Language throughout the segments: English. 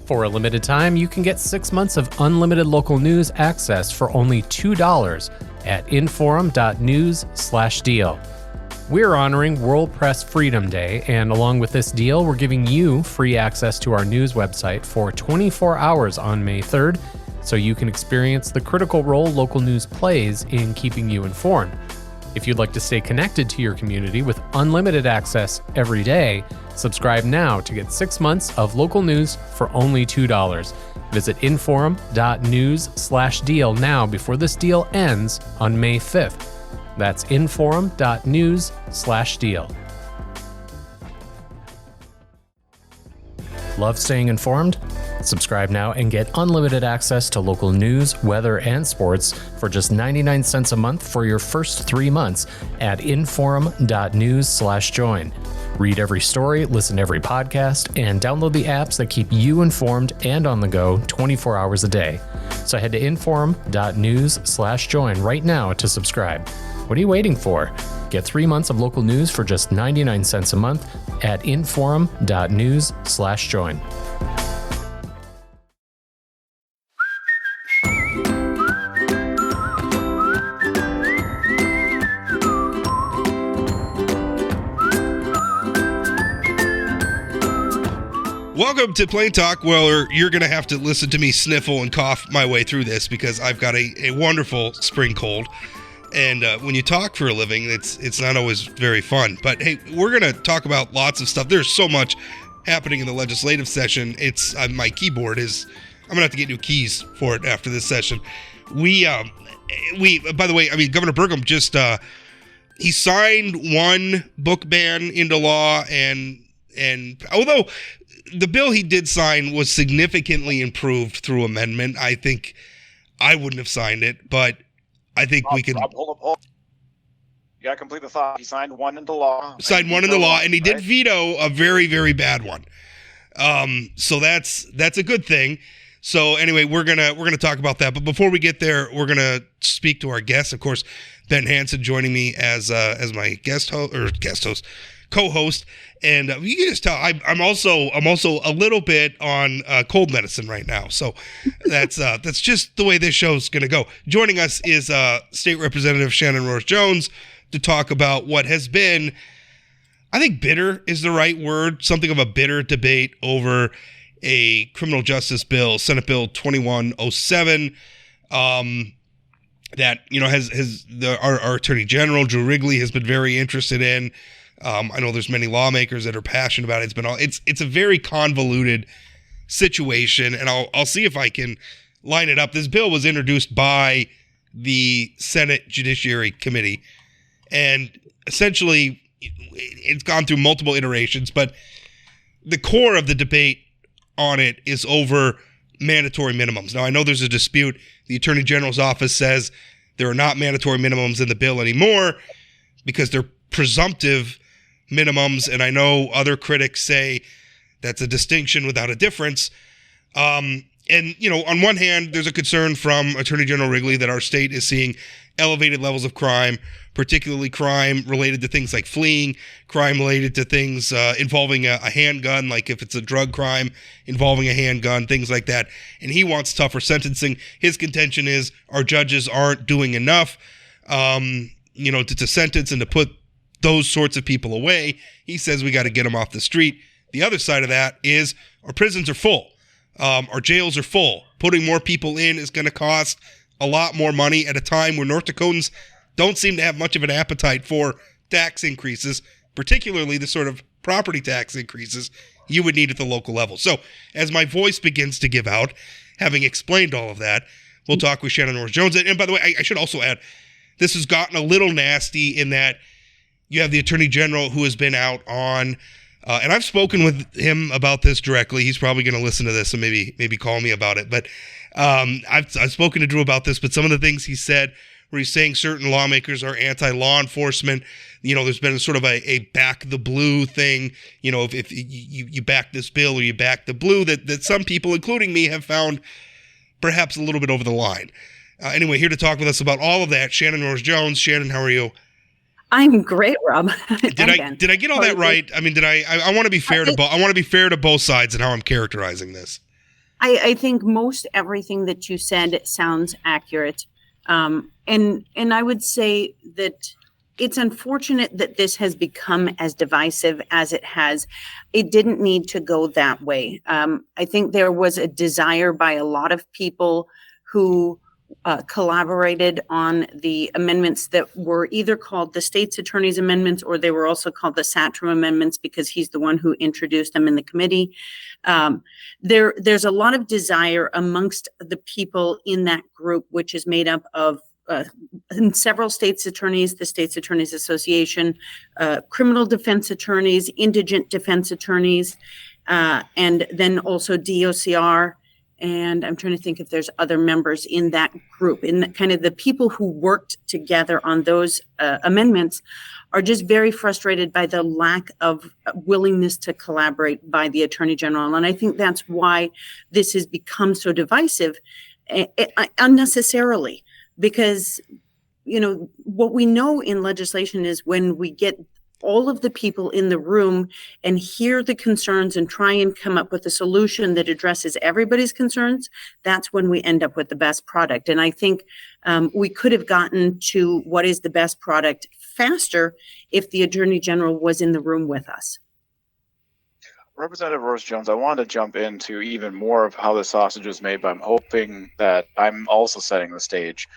For a limited time, you can get 6 months of unlimited local news access for only $2 at inforum.news/deal. We're honoring World Press Freedom Day, and along with this deal, we're giving you free access to our news website for 24 hours on May 3rd, so you can experience the critical role local news plays in keeping you informed. If you'd like to stay connected to your community with unlimited access every day, subscribe now to get 6 months of local news for only $2. Visit inforum.news/deal now before this deal ends on May 5th. That's inforum.news/deal. Love staying informed? Subscribe now and get unlimited access to local news, weather, and sports for just 99 cents a month for your first 3 months at inforum.news/join. Read every story, listen to every podcast, and download the apps that keep you informed and on the go 24 hours a day. So head to inforum.news/join right now to subscribe. What are you waiting for? Get 3 months of local news for just 99 cents a month at inforum.news/join. Welcome to Plain Talk, where you're going to have to listen to me sniffle and cough my way through this because I've got a wonderful spring cold. And when you talk for a living, it's not always very fun. But hey, we're going to talk about lots of stuff. There's so much happening in the legislative session. It's my keyboard is, I'm going to have to get new keys for it after this session. We by the way, I mean, Governor Burgum just, he signed one book ban into law, and although the bill he did sign was significantly improved through amendment, I think I wouldn't have signed it, but I think we can. Hold up. You gotta complete the thought. He signed one into law. And he did veto a very, very bad one. So that's a good thing. So anyway, we're gonna talk about that. But before we get there, we're gonna speak to our guest. Of course, Ben Hansen joining me as my co-host. And you can just tell I'm also a little bit on cold medicine right now. So that's just the way this show's going to go. Joining us is State Representative Shannon Roers Jones to talk about what has been, I think bitter is the right word, something of a bitter debate over a criminal justice bill, Senate Bill 2107, that has our Attorney General Drew Wrigley has been very interested in. I know there's many lawmakers that are passionate about it. It's a very convoluted situation, and I'll see if I can line it up. This bill was introduced by the Senate Judiciary Committee, and essentially it's gone through multiple iterations, but the core of the debate on it is over mandatory minimums. Now, I know there's a dispute. The Attorney General's office says there are not mandatory minimums in the bill anymore because they're presumptive minimums, and I know other critics say that's a distinction without a difference. And, on one hand, there's a concern from Attorney General Wrigley that our state is seeing elevated levels of crime, particularly crime related to things like fleeing, crime related to things involving a handgun, like if it's a drug crime involving a handgun, things like that. And he wants tougher sentencing. His contention is our judges aren't doing enough, to sentence and to put those sorts of people away. He says we got to get them off the street. The other side of that is our prisons are full. Our jails are full. Putting more people in is going to cost a lot more money at a time where North Dakotans don't seem to have much of an appetite for tax increases, particularly the sort of property tax increases you would need at the local level. So as my voice begins to give out, having explained all of that, we'll talk with Shannon Roers Jones. And by the way, I should also add, this has gotten a little nasty in that you have the Attorney General who has been out on, and I've spoken with him about this directly. He's probably going to listen to this and maybe call me about it. But I've spoken to Drew about this, but some of the things he said where he's saying certain lawmakers are anti-law enforcement. There's been sort of a back the blue thing. If you back this bill or you back the blue, that some people, including me, have found perhaps a little bit over the line. Anyway, here to talk with us about all of that, Shannon Roers Jones. Shannon, how are you? I'm great, Rob. Did I get all that right? I mean, I want to be fair to both sides in how I'm characterizing this. I think most everything that you said sounds accurate. And I would say that it's unfortunate that this has become as divisive as it has. It didn't need to go that way. I think there was a desire by a lot of people who collaborated on the amendments that were either called the state's attorney's amendments, or they were also called the Satram amendments because he's the one who introduced them in the committee. There's a lot of desire amongst the people in that group, which is made up of several states attorneys, the States Attorneys Association, criminal defense attorneys, indigent defense attorneys, and then also DOCR. And I'm trying to think if there's other members in that group. In the, kind of the people who worked together on those amendments are just very frustrated by the lack of willingness to collaborate by the Attorney General. And I think that's why this has become so divisive unnecessarily. Because, you know, what we know in legislation is when we get all of the people in the room and hear the concerns and try and come up with a solution that addresses everybody's concerns, that's when we end up with the best product. And I think we could have gotten to what is the best product faster if the Attorney General was in the room with us. Representative Roers Jones, I wanted to jump into even more of how the sausage is made, but I'm hoping that I'm also setting the stage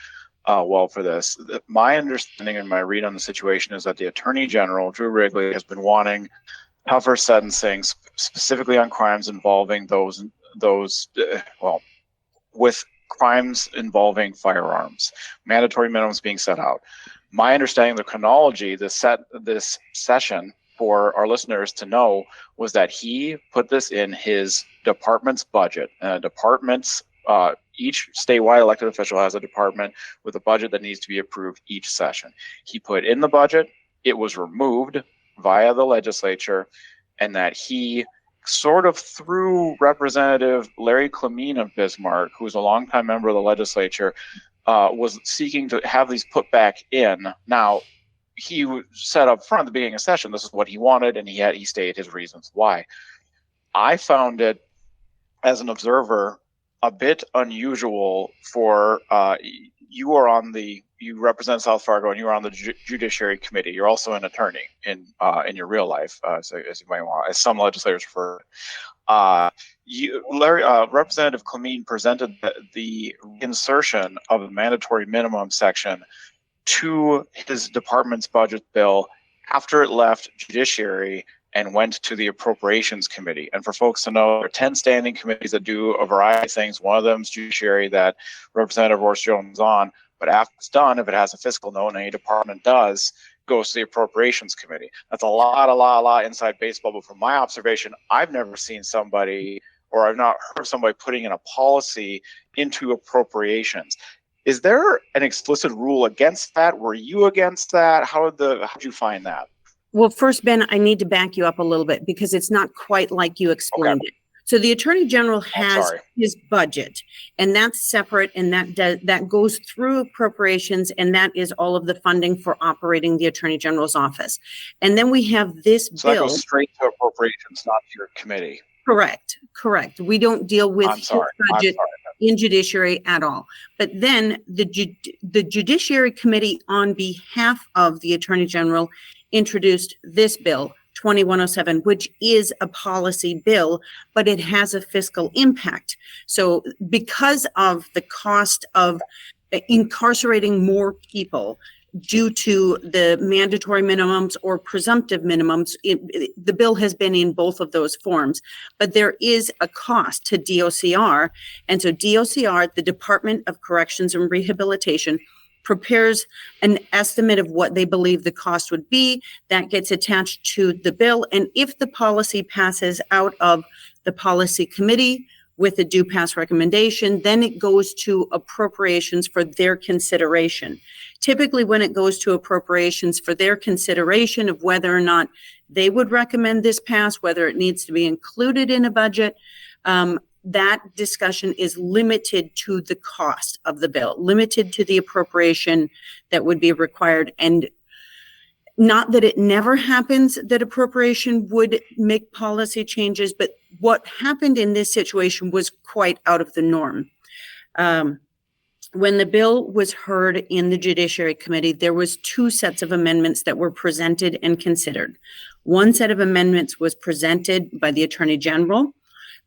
well for this. My understanding and my read on the situation is that the Attorney General, Drew Wrigley, has been wanting tougher sentencing, specifically on crimes involving those with crimes involving firearms, mandatory minimums being set out. My understanding of the chronology, this session, for our listeners to know, was that he put this in his department's budget. Each statewide elected official has a department with a budget that needs to be approved each session. He put in the budget, it was removed via the legislature, and that he sort of through Representative Larry Clemene of Bismarck, who's a longtime member of the legislature, was seeking to have these put back in. Now, he said up front at the beginning of session, this is what he wanted, and he stated his reasons why. I found it, as an observer, a bit unusual for you represent South Fargo and you're on the Judiciary Committee. You're also an attorney in your real life, as you might want, as some legislators refer. Representative Clemene presented the insertion of the mandatory minimum section to his department's budget bill after it left Judiciary and went to the Appropriations Committee. And for folks to know, there are 10 standing committees that do a variety of things. One of them is Judiciary that Representative Roers Jones is on. But after it's done, if it has a fiscal note, and any department does, goes to the Appropriations Committee. That's a lot inside baseball. But from my observation, I've never seen somebody, or I've not heard of somebody putting in a policy into appropriations. Is there an explicit rule against that? Were you against that? How'd you find that? Well, first, Ben, I need to back you up a little bit because it's not quite like you explained it. So the Attorney General has his budget, and that's separate, and that goes through appropriations, and that is all of the funding for operating the Attorney General's office. And then we have this bill. So that goes straight to appropriations, not to your committee. Correct. We don't deal with his budget in Judiciary at all. But then the Judiciary Committee, on behalf of the Attorney General, introduced this bill, 2107, which is a policy bill, but it has a fiscal impact. So because of the cost of incarcerating more people due to the mandatory minimums or presumptive minimums, the bill has been in both of those forms, but there is a cost to DOCR. And so DOCR, the Department of Corrections and Rehabilitation, prepares an estimate of what they believe the cost would be. That gets attached to the bill. And if the policy passes out of the policy committee with a due pass recommendation, then it goes to appropriations for their consideration. Typically, when it goes to appropriations for their consideration of whether or not they would recommend this pass, whether it needs to be included in a budget, that discussion is limited to the cost of the bill, limited to the appropriation that would be required. And not that it never happens that appropriation would make policy changes, but what happened in this situation was quite out of the norm. When the bill was heard in the Judiciary Committee, there was 2 sets of amendments that were presented and considered. One set of amendments was presented by the Attorney General.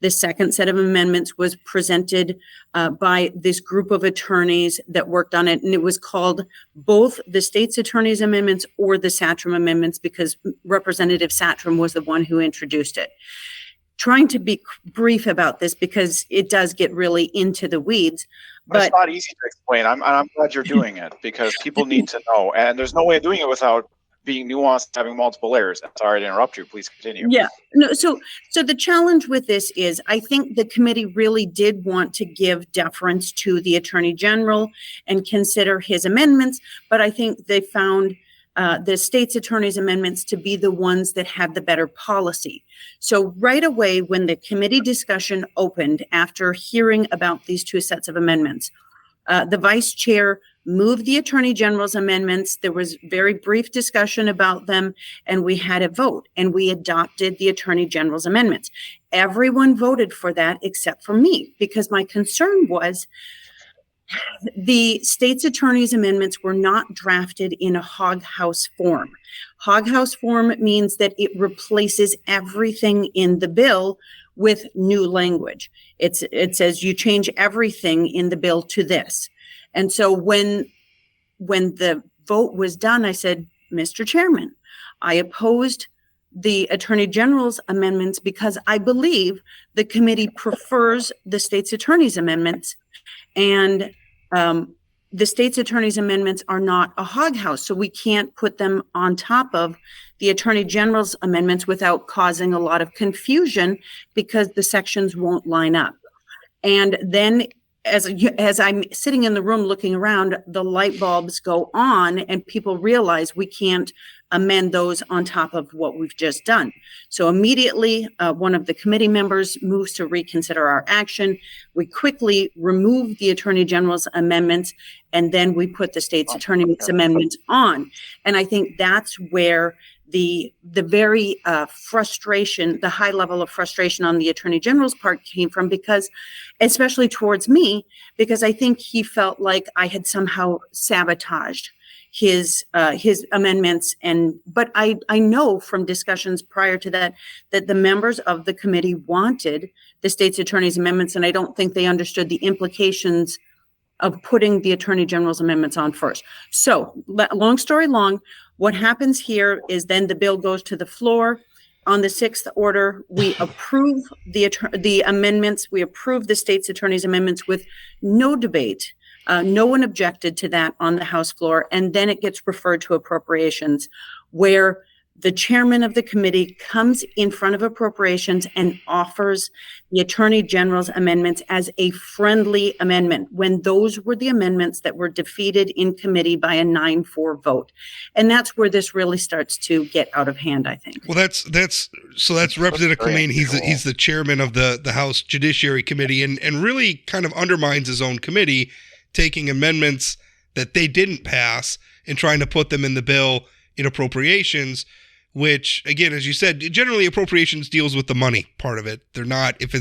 The second set of amendments was presented by this group of attorneys that worked on it, and it was called both the state's attorney's amendments or the Satrom amendments, because Representative Satrom was the one who introduced it. Trying to be brief about this because it does get really into the weeds. But it's not easy to explain. I'm glad you're doing it, because people need to know, and there's no way of doing it without being nuanced, having multiple layers. Sorry to interrupt you. Please continue. Yeah. No. So the challenge with this is, I think the committee really did want to give deference to the Attorney General and consider his amendments, but I think they found the state's attorney's amendments to be the ones that had the better policy. So right away, when the committee discussion opened after hearing about these 2 sets of amendments, the vice chair moved the Attorney General's amendments. There was very brief discussion about them, and we had a vote, and we adopted the Attorney General's amendments. Everyone voted for that except for me, because my concern was the state's attorney's amendments were not drafted in a hoghouse form. Hoghouse form means that it replaces everything in the bill with new language. It says you change everything in the bill to this. And so when the vote was done, I said, Mr. Chairman, I opposed the Attorney General's amendments because I believe the committee prefers the state's attorney's amendments, and the state's attorney's amendments are not a hoghouse, so we can't put them on top of the Attorney General's amendments without causing a lot of confusion, because the sections won't line up. And then as I'm sitting in the room looking around, the light bulbs go on and people realize we can't amend those on top of what we've just done. So immediately, one of the committee members moves to reconsider our action. We quickly remove the Attorney General's amendments, and then we put the state's attorney's amendments on. And I think that's where the very frustration, the high level of frustration on the Attorney General's part came from, because, especially towards me, because I think he felt like I had somehow sabotaged his amendments. But I know from discussions prior to that the members of the committee wanted the state's attorney's amendments, and I don't think they understood the implications of putting the Attorney General's amendments on first. So, long story long, what happens here is then the bill goes to the floor. On the 6th order, we approve the amendments. We approve the state's attorney's amendments with no debate. No one objected to that on the House floor. And then it gets referred to appropriations, where the chairman of the committee comes in front of appropriations and offers the Attorney General's amendments as a friendly amendment, when those were the amendments that were defeated in committee by a 9-4 vote. And that's where this really starts to get out of hand, I think. Well, that's Representative Clemane. He's the chairman of the House Judiciary Committee, and really kind of undermines his own committee, taking amendments that they didn't pass and trying to put them in the bill in appropriations, which, again, as you said, generally appropriations deals with the money part of it. They're not, if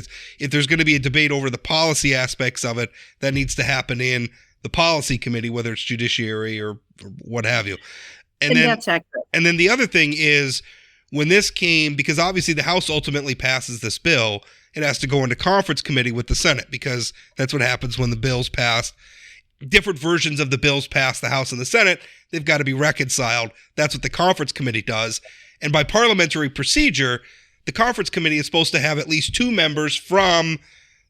there's going to be a debate over the policy aspects of it, that needs to happen in the policy committee, whether it's judiciary or what have you. And then that's accurate. And then the other thing is, when this came, because obviously the House ultimately passes this bill, it has to go into conference committee with the Senate, because that's what happens when the bill's passed. Different versions of the bills pass the House and the Senate. They've got to be reconciled. That's what the conference committee does. And by parliamentary procedure, the conference committee is supposed to have at least 2 members from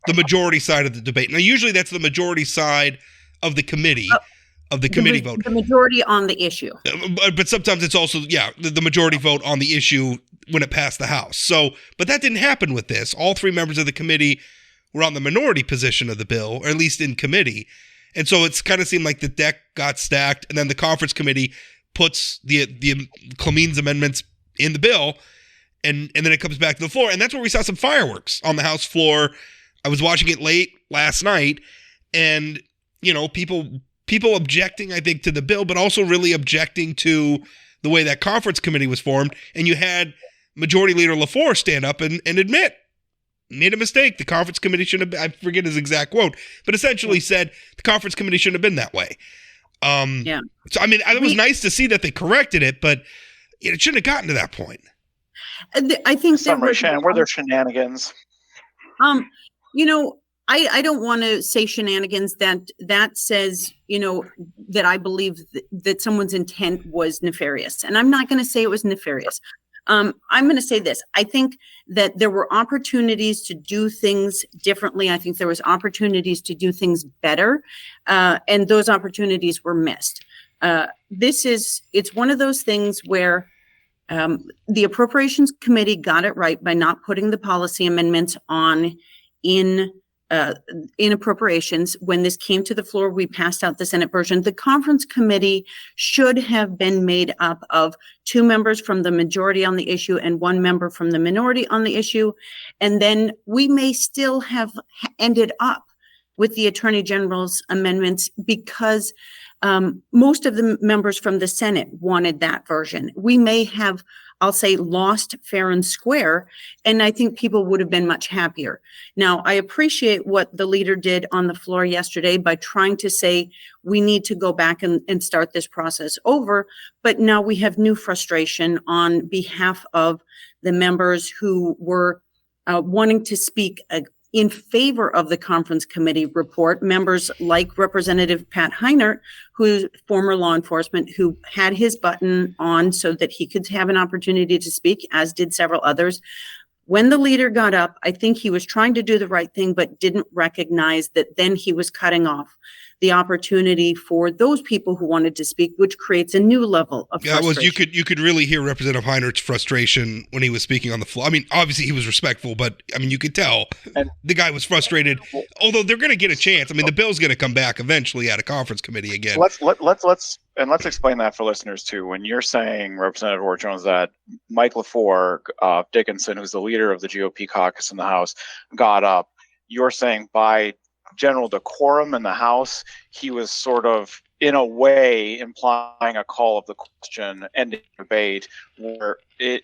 the majority side of the debate. Now, usually that's the majority side of the committee, vote. The majority on the issue. But sometimes it's also, the majority vote on the issue when it passed the House. So, but that didn't happen with this. All 3 members of the committee were on the minority position of the bill, or at least in committee. And so it's kind of seemed like the deck got stacked, and then the conference committee puts the Clemane's amendments in the bill, and then it comes back to the floor. And that's where we saw some fireworks on the House floor. I was watching it late last night, and, people objecting, I think, to the bill, but also really objecting to the way that conference committee was formed. And you had Majority Leader LaForce stand up and admit made a mistake. The conference committee shouldn't have, I forget his exact quote, but essentially said the conference committee shouldn't have been that way. So, I mean, it was nice to see that they corrected it, but it shouldn't have gotten to that point. I think Summary, Shannon, were there shenanigans? I don't want to say shenanigans. That says, that I believe that someone's intent was nefarious. And I'm not going to say it was nefarious. I'm going to say this. I think that there were opportunities to do things differently. I think there was opportunities to do things better. And those opportunities were missed. It's one of those things where the Appropriations Committee got it right by not putting the policy amendments on in appropriations. When this came to the floor, we passed out the Senate version. The conference committee should have been made up of 2 members from the majority on the issue and 1 member from the minority on the issue. And then we may still have ended up with the Attorney General's amendments because most of the members from the Senate wanted that version. We may have, I'll say, lost fair and square, and I think people would have been much happier. Now, I appreciate what the leader did on the floor yesterday by trying to say we need to go back and start this process over, but now we have new frustration on behalf of the members who were wanting to speak in favor of the conference committee report. Members like Representative Pat Heinert, who's former law enforcement, who had his button on so that he could have an opportunity to speak, as did several others. When the leader got up, I think he was trying to do the right thing, but didn't recognize that then he was cutting off the opportunity for those people who wanted to speak, which creates a new level of frustration. You could really hear Representative Heinert's frustration when he was speaking on the floor. I mean, obviously he was respectful, but I mean, you could tell the guy was frustrated. Although they're going to get a chance. I mean, the bill's going to come back eventually at a conference committee again. Let's explain that for listeners too. When you're saying, Representative Roers Jones, that Mike LaFleur Dickinson, who's the leader of the GOP caucus in the House, got up, you're saying by general decorum in the House, he was sort of, in a way, implying a call of the question, ending debate, where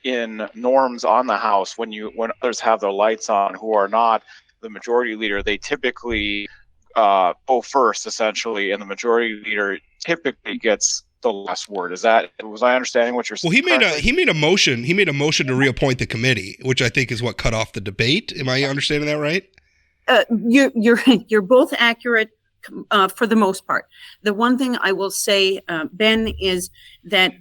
in norms on the House, when others have their lights on who are not the majority leader, they typically go first, essentially, and the majority leader typically gets the last word. Was I understanding what you're saying? Well, he made a motion to reappoint the committee, which I think is what cut off the debate. Am I understanding that right? You're both accurate for the most part. The one thing I will say, Ben, is that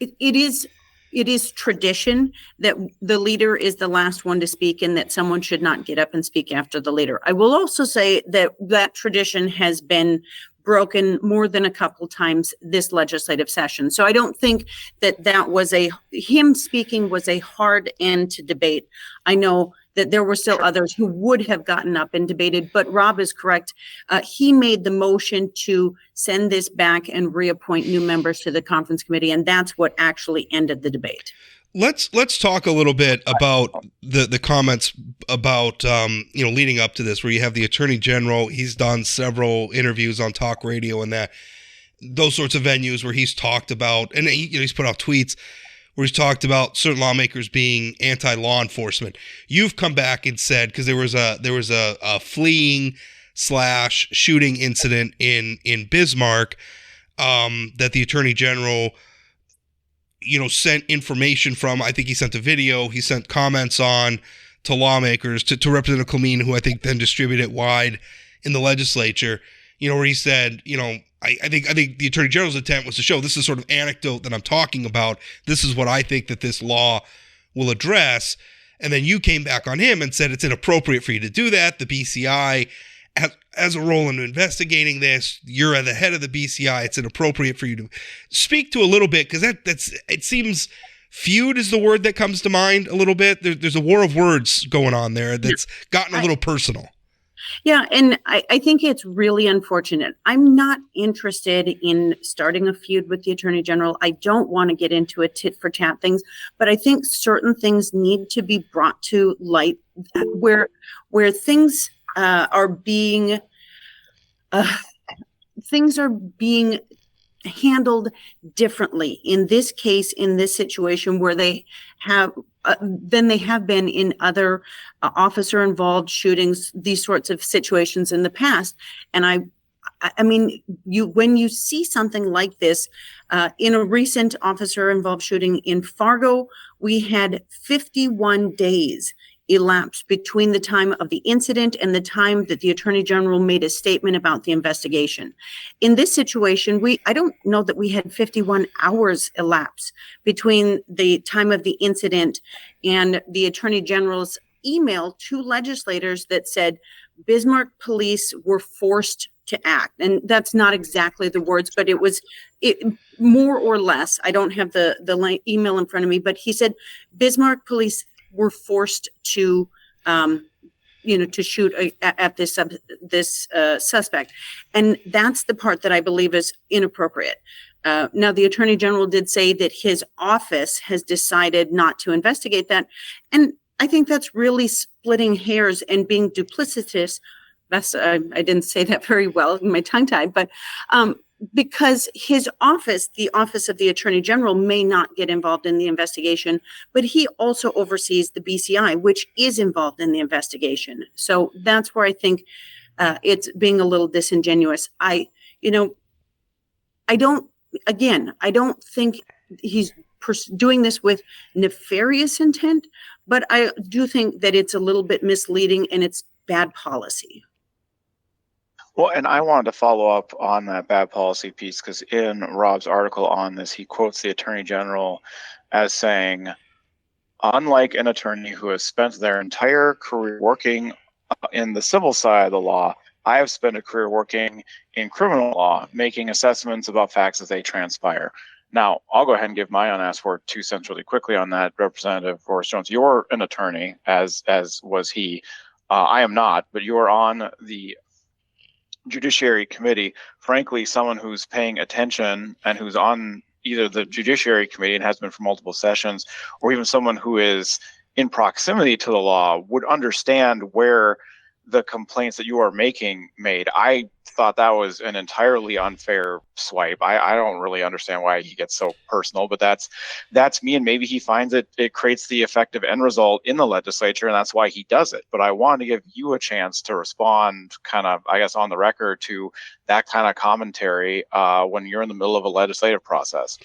it is tradition that the leader is the last one to speak and that someone should not get up and speak after the leader. I will also say that tradition has been broken more than a couple times this legislative session. So I don't think that was him speaking was a hard end to debate. I know that there were still others who would have gotten up and debated, but Rob is correct. He made the motion to send this back and reappoint new members to the conference committee, and that's what actually ended the debate. Let's talk a little bit about the comments about leading up to this, where you have the Attorney General. He's done several interviews on talk radio and those sorts of venues where he's talked about, and he's put out tweets where he's talked about certain lawmakers being anti-law enforcement. You've come back and said, because there was a fleeing / shooting incident in Bismarck, that the Attorney General sent information from. I think he sent a video, he sent comments on to lawmakers, to Representative Clemene, who I think then distributed it wide in the legislature, where he said, I think the Attorney General's intent was to show this is sort of anecdote that I'm talking about. This is what I think that this law will address. And then you came back on him and said it's inappropriate for you to do that. The BCI has a role in investigating this. You're at the head of the BCI. It's inappropriate for you to speak to a little bit, because it seems feud is the word that comes to mind a little bit. There's a war of words going on there that's gotten a little personal. Yeah, and I think it's really unfortunate. I'm not interested in starting a feud with the Attorney General. I don't want to get into a tit for tat things, but I think certain things need to be brought to light where things are being handled differently. In this case, in this situation, where they have than they have been in other officer-involved shootings, these sorts of situations in the past. And I mean, when you see something like this, in a recent officer-involved shooting in Fargo, we had 51 days elapsed between the time of the incident and the time that the Attorney General made a statement about the investigation. In this situation, I don't know that we had 51 hours elapse between the time of the incident and the Attorney General's email to legislators that said Bismarck police were forced to act. And that's not exactly the words, but it was more or less. I don't have the email in front of me, but he said Bismarck police were forced to, to shoot at this suspect. And that's the part that I believe is inappropriate. Now, the Attorney General did say that his office has decided not to investigate that. And I think that's really splitting hairs and being duplicitous. I didn't say that very well in my tongue tied, but because his office, the office of the Attorney General, may not get involved in the investigation, but he also oversees the BCI, which is involved in the investigation. So that's where I think it's being a little disingenuous. I don't think he's doing this with nefarious intent, but I do think that it's a little bit misleading and it's bad policy. Well, and I wanted to follow up on that bad policy piece, because in Rob's article on this, he quotes the Attorney General as saying, unlike an attorney who has spent their entire career working in the civil side of the law, I have spent a career working in criminal law, making assessments about facts as they transpire. Now, I'll go ahead and give my unasked for 2 cents really quickly on that. Representative Roers Jones, you're an attorney, as was he. I am not, but you are on the Judiciary Committee. Frankly, someone who's paying attention and who's on either the Judiciary Committee and has been for multiple sessions, or even someone who is in proximity to the law would understand where the complaints that you are making made. I thought that was an entirely unfair swipe. I don't really understand why he gets so personal, but that's me, and maybe he finds it creates the effective end result in the legislature, and that's why he does it. But I wanted to give you a chance to respond kind of, I guess, on the record to that kind of commentary when you're in the middle of a legislative process.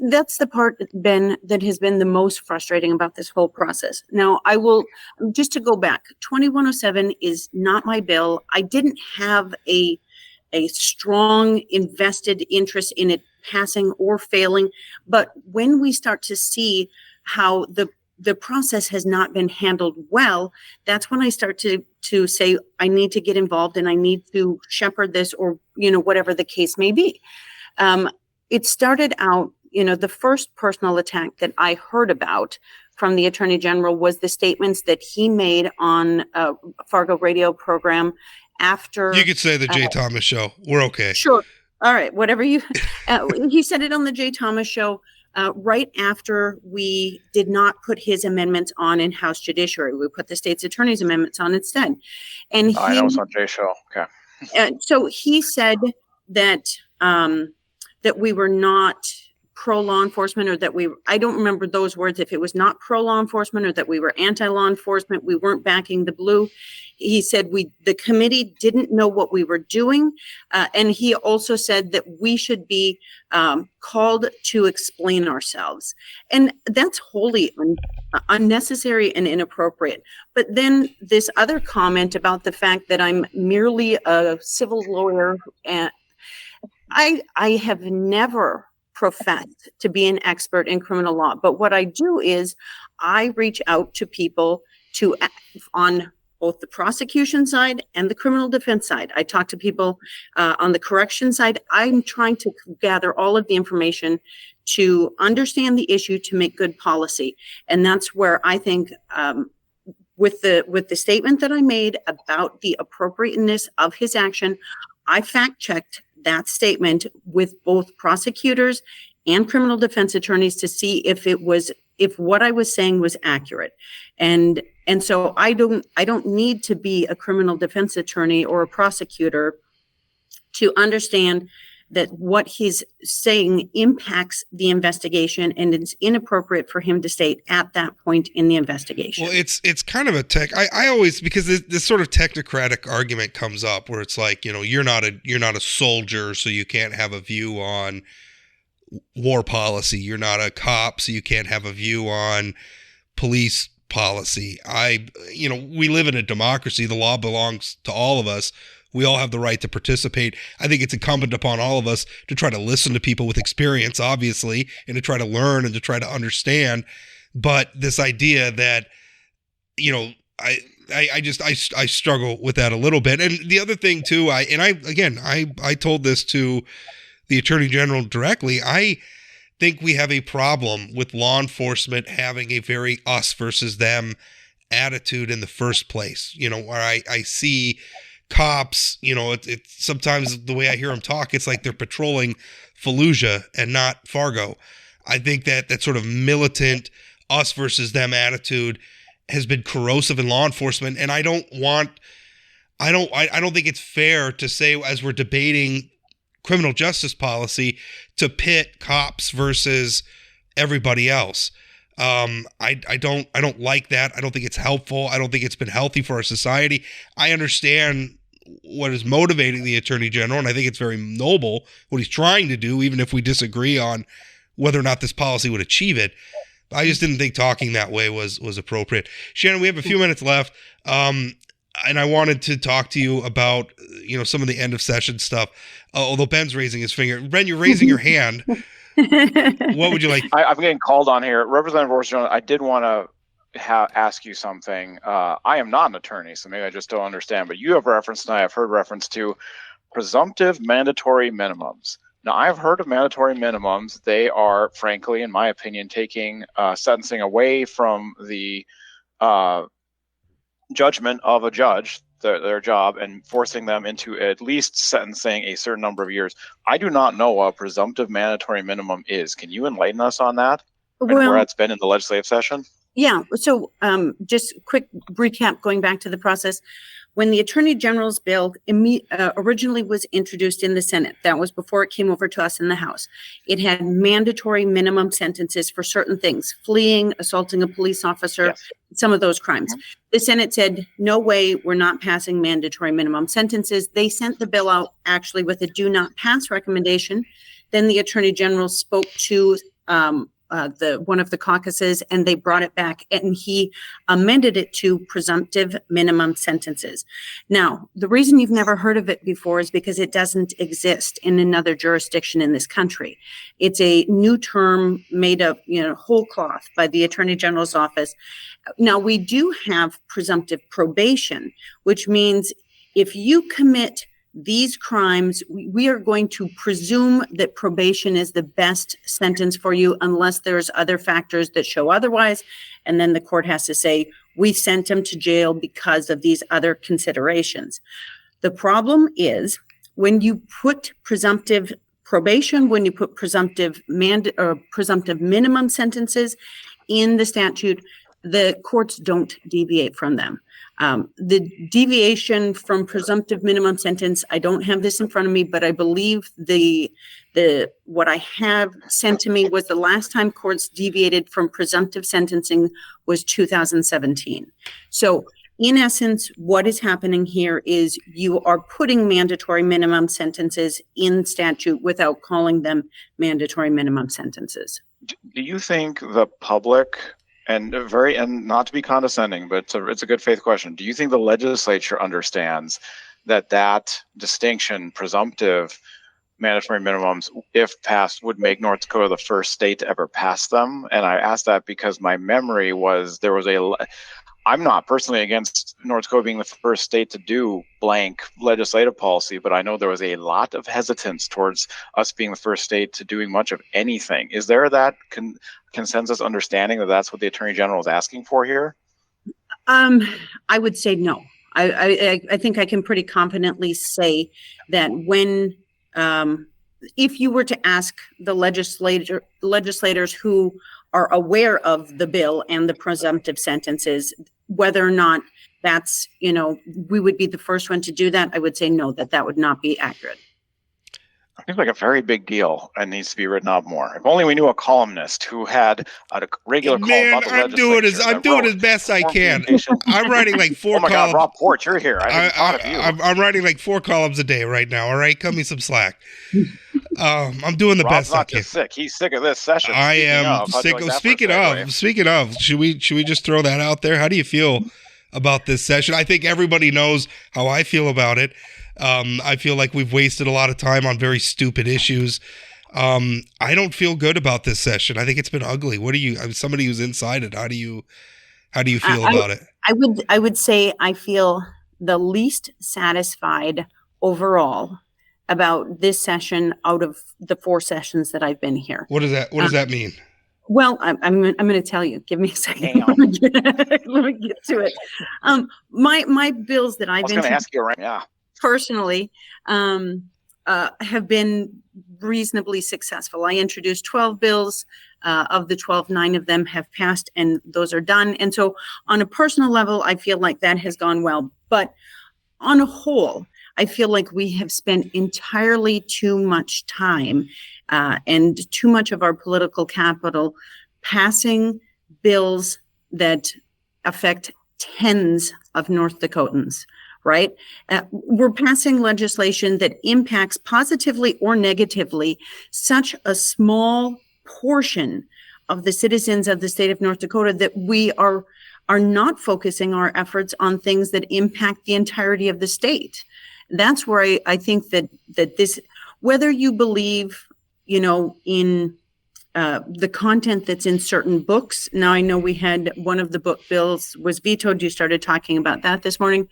That's the part, Ben, that has been the most frustrating about this whole process. Now, I will, just to go back, 2107 is not my bill. I didn't have a strong invested interest in it passing or failing. But when we start to see how the process has not been handled well, that's when I start to say, I need to get involved and I need to shepherd this, or, whatever the case may be. It started out, the first personal attack that I heard about from the Attorney General was the statements that he made on a Fargo radio program after. You could say the Jay Thomas show. We're okay. Sure. All right. Whatever you. He said it on the Jay Thomas show right after we did not put his amendments on in House Judiciary. We put the state's attorney's amendments on instead. And I know it's on Jay's show. Okay. So he said that that we were not pro-law enforcement, or that I don't remember those words, if it was not pro-law enforcement or that we were anti-law enforcement, we weren't backing the blue. He said the committee didn't know what we were doing. And he also said that we should be called to explain ourselves. And that's wholly unnecessary and inappropriate. But then this other comment about the fact that I'm merely a civil lawyer, and I have never professed to be an expert in criminal law. But what I do is I reach out to people on both the prosecution side and the criminal defense side. I talk to people on the correction side. I'm trying to gather all of the information to understand the issue, to make good policy. And that's where I think with the statement that I made about the appropriateness of his action, I fact-checked that statement with both prosecutors and criminal defense attorneys to see if what I was saying was accurate. And so I don't need to be a criminal defense attorney or a prosecutor to understand that what he's saying impacts the investigation, and it's inappropriate for him to state at that point in the investigation. Well, it's kind of a I always, because this sort of technocratic argument comes up where it's like, you're not a soldier, so you can't have a view on war policy. You're not a cop, so you can't have a view on police policy. We live in a democracy. The law belongs to all of us. We all have the right to participate. I think it's incumbent upon all of us to try to listen to people with experience, obviously, and to try to learn and to try to understand. But this idea that, I struggle with that a little bit. And the other thing too, I told this to the Attorney General directly. I think we have a problem with law enforcement having a very us versus them attitude in the first place. Where I see cops, it's sometimes the way I hear them talk, it's like they're patrolling Fallujah and not Fargo. I think that sort of militant us versus them attitude has been corrosive in law enforcement. And I don't think it's fair to say, as we're debating criminal justice policy, to pit cops versus everybody else. I don't like that. I don't think it's helpful. I don't think it's been healthy for our society. I understand what is motivating the Attorney General, and I think it's very noble what he's trying to do, even if we disagree on whether or not this policy would achieve it. I just didn't think talking that way was appropriate. Shannon, we have a few minutes left, and I wanted to talk to you about some of the end of session stuff. Although Ben's raising his finger. Ben, you're raising your hand. What would you like? I'm getting called on here. Representative Roers Jones, I did want to ask you something. I am not an attorney, so maybe I just don't understand, but you have referenced, and I have heard reference to presumptive mandatory minimums. Now, I've heard of mandatory minimums. They are, frankly, in my opinion, taking sentencing away from the judgment of a judge, their job, and forcing them into at least sentencing a certain number of years. I do not know what a presumptive mandatory minimum is. Can you enlighten us on that? And where that's been in the legislative session? Yeah. So just quick recap, going back to the process. When the Attorney General's bill originally was introduced in the Senate, that was before it came over to us in the House. It had mandatory minimum sentences for certain things: fleeing, assaulting a police officer, yes, some of those crimes. Mm-hmm. The Senate said, no way, we're not passing mandatory minimum sentences. They sent the bill out actually with a do not pass recommendation. Then the Attorney General spoke to one of the caucuses, and they brought it back, and he amended it to presumptive minimum sentences. Now, the reason you've never heard of it before is because it doesn't exist in another jurisdiction in this country. It's a new term made up, whole cloth by the Attorney General's office. Now, we do have presumptive probation, which means if you commit these crimes, we are going to presume that probation is the best sentence for you unless there's other factors that show otherwise. And then the court has to say, we sent him to jail because of these other considerations. The problem is when you put presumptive probation, when you put presumptive minimum sentences in the statute, the courts don't deviate from them. The deviation from presumptive minimum sentence, I don't have this in front of me, but I believe what I have sent to me was the last time courts deviated from presumptive sentencing was 2017. So in essence, what is happening here is you are putting mandatory minimum sentences in statute without calling them mandatory minimum sentences. Do you think the public, and not to be condescending, but it's a good faith question, do you think the legislature understands that distinction, presumptive mandatory minimums, if passed, would make North Dakota the first state to ever pass them? And I ask that because my memory was I'm not personally against North Dakota being the first state to do blank legislative policy, but I know there was a lot of hesitance towards us being the first state to doing much of anything. Is there that consensus understanding that that's what the Attorney General is asking for here? I would say no. I think I can pretty confidently say that when, if you were to ask the legislators who are aware of the bill and the presumptive sentences, whether or not that's, we would be the first one to do that, I would say no, that would not be accurate. Seems like a very big deal and needs to be written up more. If only we knew a columnist who had a regular column about the legislature. I'm doing as best I can. I'm writing like 4 columns. Oh my God, Rob Port, you're here. I'm writing like 4 columns a day right now. All right, cut me some slack. I'm doing the Rob's best I not can. just sick. He's sick of this session. I am sick. Speaking of, should we just throw that out there? How do you feel about this session? I think everybody knows how I feel about it. I feel like we've wasted a lot of time on very stupid issues. I don't feel good about this session. I think it's been ugly. What do you? I'm somebody who's inside it. How do you feel about it? I would say I feel the least satisfied overall about this session out of the 4 sessions that I've been here. What does that mean? Well, I'm going to tell you. Give me a second. Let me get to it. My bills that I've been ask you right now. Personally, have been reasonably successful. I introduced 12 bills. Of the 12, 9 of them have passed, and those are done. And so on a personal level, I feel like that has gone well. But on a whole, I feel like we have spent entirely too much time and too much of our political capital passing bills that affect tens of North Dakotans. Right? We're passing legislation that impacts positively or negatively such a small portion of the citizens of the state of North Dakota that we are not focusing our efforts on things that impact the entirety of the state. That's where I think that this, whether you believe, in the content that's in certain books. Now, I know we had one of the book bills was vetoed. You started talking about that this morning.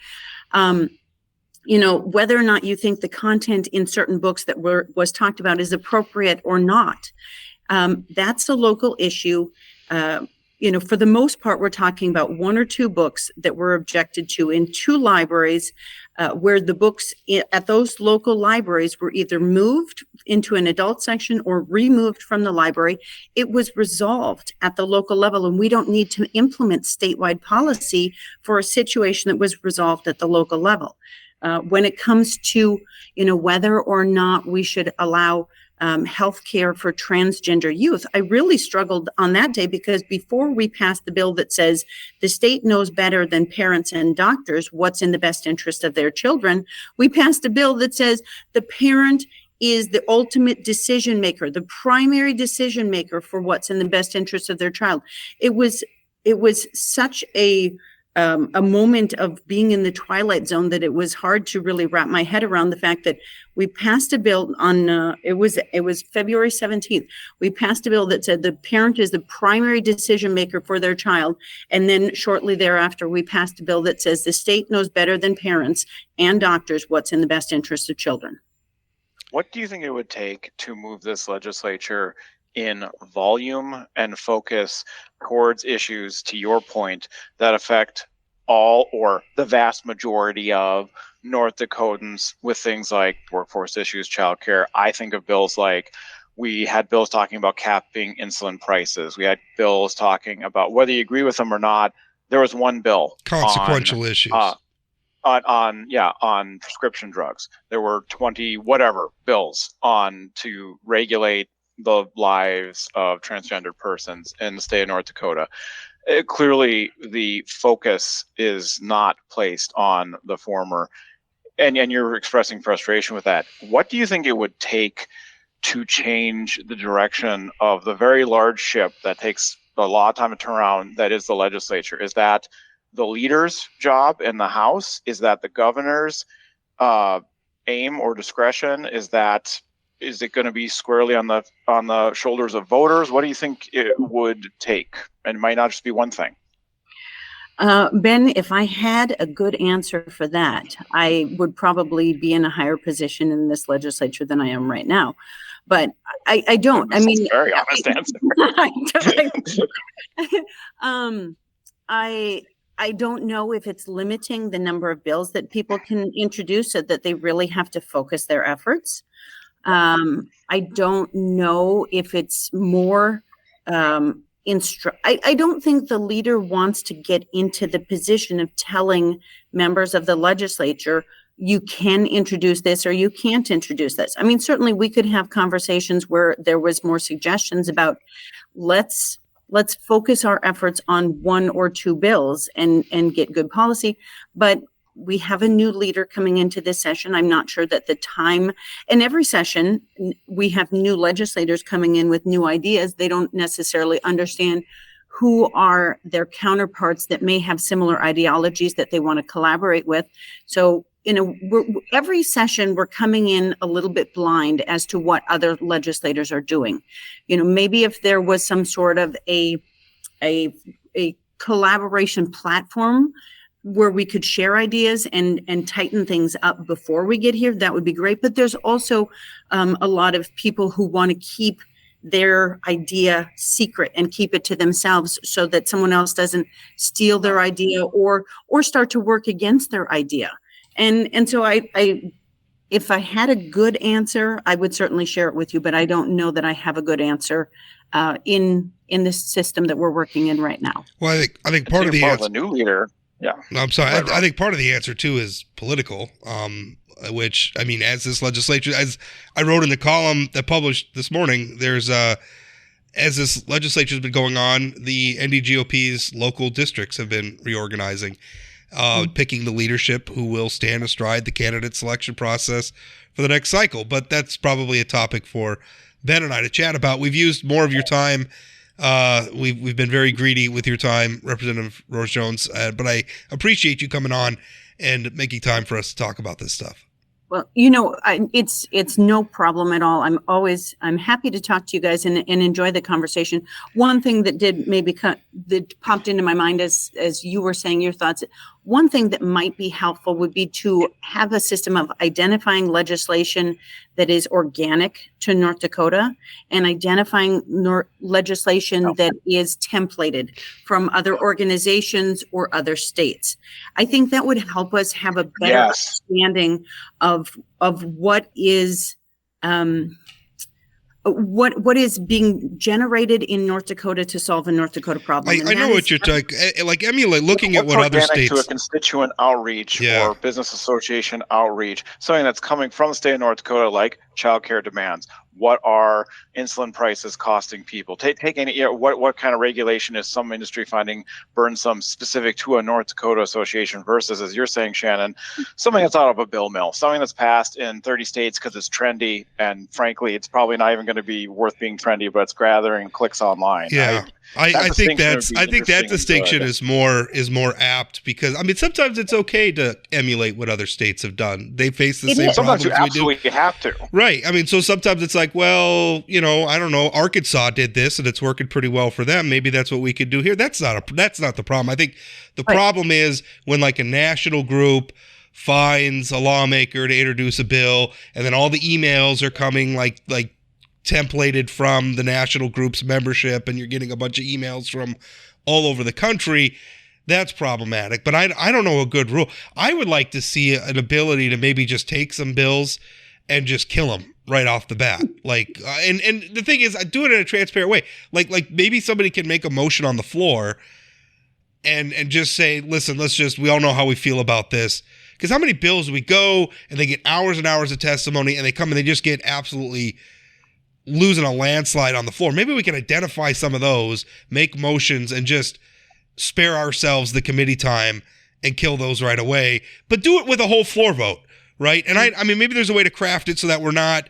Whether or not you think the content in certain books that was talked about is appropriate or not, that's a local issue. For the most part, we're talking about 1 or 2 books that were objected to in 2 libraries, where the books at those local libraries were either moved into an adult section or removed from the library. It was resolved at the local level, and we don't need to implement statewide policy for a situation that was resolved at the local level. When it comes to, whether or not we should allow health care for transgender youth, I really struggled on that day, because before we passed the bill that says the state knows better than parents and doctors what's in the best interest of their children, we passed a bill that says the parent is the ultimate decision maker, the primary decision maker for what's in the best interest of their child. It was such a moment of being in the twilight zone that it was hard to really wrap my head around the fact that we passed a bill on, it was February 17th. We passed a bill that said the parent is the primary decision maker for their child. And then shortly thereafter, we passed a bill that says the state knows better than parents and doctors what's in the best interest of children. What do you think it would take to move this legislature in volume and focus towards issues, to your point, that affect all or the vast majority of North Dakotans, with things like workforce issues, childcare? I think of bills like, we had bills talking about capping insulin prices. We had bills talking about, whether you agree with them or not, there was one bill consequential issues on prescription drugs. There were 20 whatever bills on to regulate the lives of transgendered persons in the state of North Dakota. Clearly, the focus is not placed on the former, and you're expressing frustration with that. What do you think it would take to change the direction of the very large ship that takes a lot of time to turn around, that is the legislature? Is that the leader's job in the House? Is that the governor's aim or discretion? Is it going to be squarely on the shoulders of voters? What do you think it would take? And it might not just be one thing. Ben, if I had a good answer for that, I would probably be in a higher position in this legislature than I am right now. But I don't. I mean, very honest answer. I don't know if it's limiting the number of bills that people can introduce so that they really have to focus their efforts. I don't know if it's more I don't think the leader wants to get into the position of telling members of the legislature you can introduce this or you can't introduce this. I mean, certainly we could have conversations where there was more suggestions about let's focus our efforts on one or two bills and get good policy. But we have a new leader coming into this session. I'm not sure that the time, and every session we have new legislators coming in with new ideas. They don't necessarily understand who are their counterparts that may have similar ideologies that they want to collaborate with. So every session we're coming in a little bit blind as to what other legislators are doing. Maybe if there was some sort of a collaboration platform where we could share ideas and tighten things up before we get here, that would be great. But there's also a lot of people who want to keep their idea secret and keep it to themselves so that someone else doesn't steal their idea or start to work against their idea. And so I if I had a good answer, I would certainly share it with you, but I don't know that I have a good answer in this system that we're working in right now. Well, I think part of the answer, the new leader. Yeah. No, I'm sorry. I think part of the answer too is political, which, I mean, as this legislature, as I wrote in the column that published this morning, there's as this legislature has been going on, the NDGOP's local districts have been reorganizing, picking the leadership who will stand astride the candidate selection process for the next cycle. But that's probably a topic for Ben and I to chat about. We've used more of your time. We've been very greedy with your time, Representative Roers Jones, but I appreciate you coming on and making time for us to talk about this stuff. Well, it's no problem at all. I'm happy to talk to you guys and enjoy the conversation. One thing that that popped into my mind as you were saying your thoughts, one thing that might be helpful would be to have a system of identifying legislation that is organic to North Dakota and identifying legislation that is templated from other organizations or other states. I think that would help us have a better understanding of what is what is being generated in North Dakota to solve a North Dakota problem. I know what you're talking, like emulate, looking at what other states. To a constituent outreach or business association outreach, something that's coming from the state of North Dakota, like childcare demands. What are insulin prices costing people? Take any, what kind of regulation is some industry finding burdensome specific to a North Dakota association versus, as you're saying, Shannon, something that's out of a bill mill, something that's passed in 30 states because it's trendy, and frankly, it's probably not even going to be worth being trendy, but it's gathering clicks online. Yeah. I think that distinction is more apt because, I mean, sometimes it's okay to emulate what other states have done. They face the same problems we do. Sometimes you absolutely have to. Right. I mean, so sometimes it's like, well, I don't know, Arkansas did this and it's working pretty well for them. Maybe that's what we could do here. That's not the problem. I think the problem is when like a national group finds a lawmaker to introduce a bill and then all the emails are coming like templated from the national group's membership and you're getting a bunch of emails from all over the country. That's problematic. But I don't know a good rule. I would like to see an ability to maybe just take some bills and just kill them right off the bat. Like, and the thing is, I do it in a transparent way. Like maybe somebody can make a motion on the floor and just say, listen, we all know how we feel about this. Because how many bills we go and they get hours and hours of testimony and they come and they just get absolutely losing a landslide on the floor. Maybe we can identify some of those, make motions, and just spare ourselves the committee time and kill those right away. But do it with a whole floor vote, right? And I mean, maybe there's a way to craft it so that we're not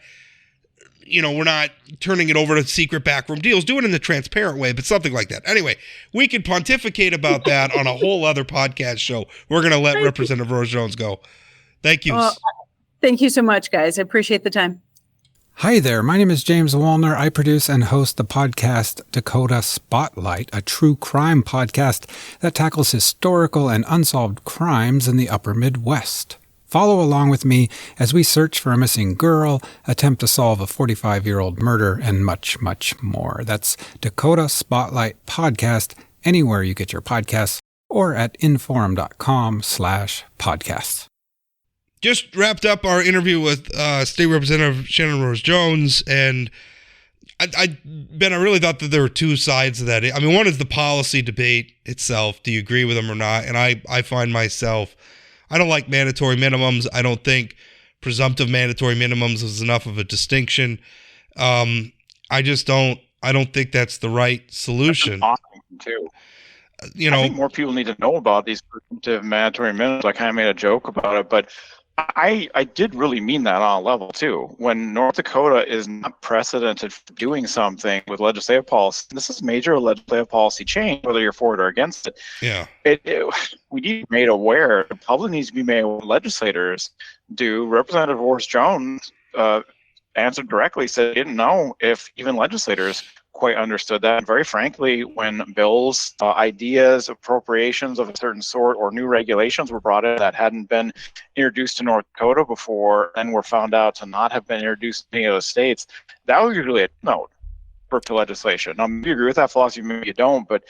turning it over to secret backroom deals. Do it in the transparent way, but something like that. Anyway, we could pontificate about that on a whole other podcast show. We're going to let Representative Roers Jones go. Thank you. Thank you so much, guys. I appreciate the time. Hi there, my name is James Wallner. I produce and host the podcast Dakota Spotlight, a true crime podcast that tackles historical and unsolved crimes in the upper Midwest. Follow along with me as we search for a missing girl, attempt to solve a 45-year-old murder, and much, much more. That's Dakota Spotlight Podcast, anywhere you get your podcasts, or at inforum.com/podcasts. Just wrapped up our interview with State Representative Shannon Roers Jones, and Ben, I really thought that there were two sides of that. I mean, one is the policy debate itself. Do you agree with them or not? And I find myself I don't like mandatory minimums. I don't think presumptive mandatory minimums is enough of a distinction. I don't think that's the right solution. Too. You know, I think more people need to know about these presumptive mandatory minimums. I kind of made a joke about it, but I did really mean that on a level too. When North Dakota is not precedented for doing something with legislative policy, this is major legislative policy change, whether you're for it or against it. Yeah. We need to be made aware. The public needs to be made aware. Legislators do. Representative Roers Jones answered directly, said he didn't know if even legislators quite understood that. And very frankly, when bills, ideas, appropriations of a certain sort, or new regulations were brought in that hadn't been introduced to North Dakota before and were found out to not have been introduced in any other states, that would be really a note for legislation. Now, maybe you agree with that philosophy, maybe you don't, but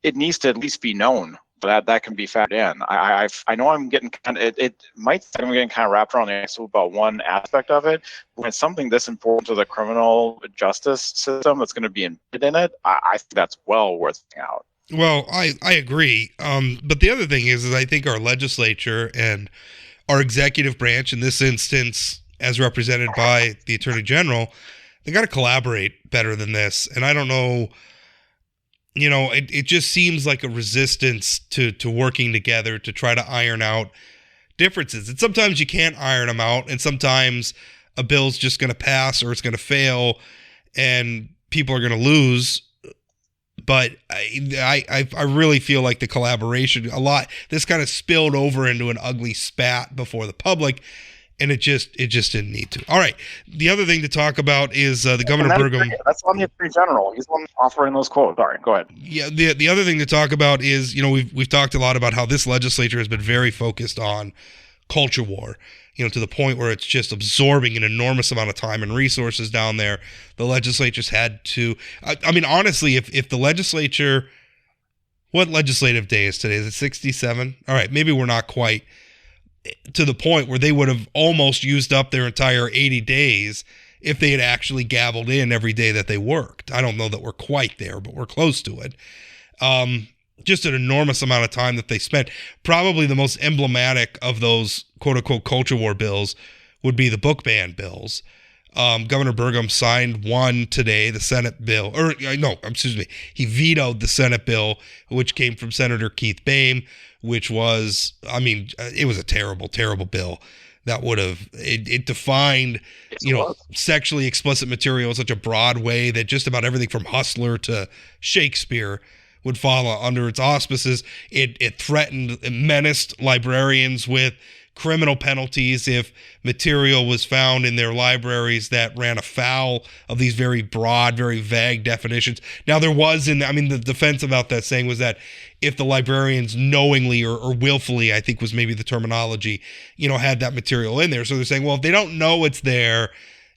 it needs to at least be known that can be factored in. I know I'm getting kind of, it might think I'm getting kind of wrapped around the axle about one aspect of it, but when it's something this important to the criminal justice system that's going to be embedded in it, I think that's well worth thinking out. Well, I agree. But the other thing is I think our legislature and our executive branch, in this instance, as represented by the Attorney General, they got to collaborate better than this. And I don't know, you know, it just seems like a resistance to working together to try to iron out differences. And sometimes you can't iron them out, and sometimes a bill's just going to pass or it's going to fail and people are going to lose. But I really feel like the collaboration, this kind of spilled over into an ugly spat before the public, and it just didn't need to. All right. The other thing to talk about is the Governor Burgum. That's on the Attorney General. He's the one offering those quotes. Sorry, go ahead. Yeah. The other thing to talk about is, you know, we've talked a lot about how this legislature has been very focused on culture war, you know, to the point where it's just absorbing an enormous amount of time and resources down there. The legislature's had to, I mean, honestly, if the legislature, what legislative day is today? Is it 67? All right. Maybe we're not quite to the point where they would have almost used up their entire 80 days if they had actually gavelled in every day that they worked. I don't know that we're quite there, but we're close to it. Just an enormous amount of time that they spent. Probably the most emblematic of those quote-unquote culture war bills would be the book ban bills. Governor Burgum signed one today, the Senate bill, he vetoed the Senate bill, which came from Senator Keith Boehm, which was, I mean, it was a terrible, terrible bill that would have, it defined, sexually explicit material in such a broad way that just about everything from Hustler to Shakespeare would fall under its auspices. It threatened, it menaced librarians with criminal penalties if material was found in their libraries that ran afoul of these very broad, very vague definitions. Now, there was, the defense about that saying was that if the librarians knowingly or willfully, I think was maybe the terminology, had that material in there. So they're saying, well, if they don't know it's there,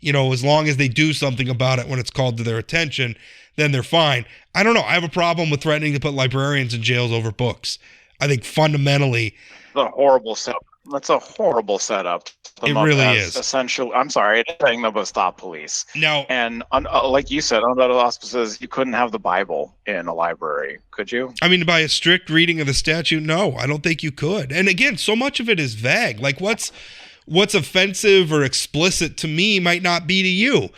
as long as they do something about it when it's called to their attention, then they're fine. I don't know. I have a problem with threatening to put librarians in jails over books. I think fundamentally, that's a horrible setup. It really is. Essentially, I'm sorry, it's saying that was stop police. Now, and like you said, under the auspices, you couldn't have the Bible in a library, could you? I mean, by a strict reading of the statute, no, I don't think you could. And again, so much of it is vague. Like what's offensive or explicit to me might not be to you.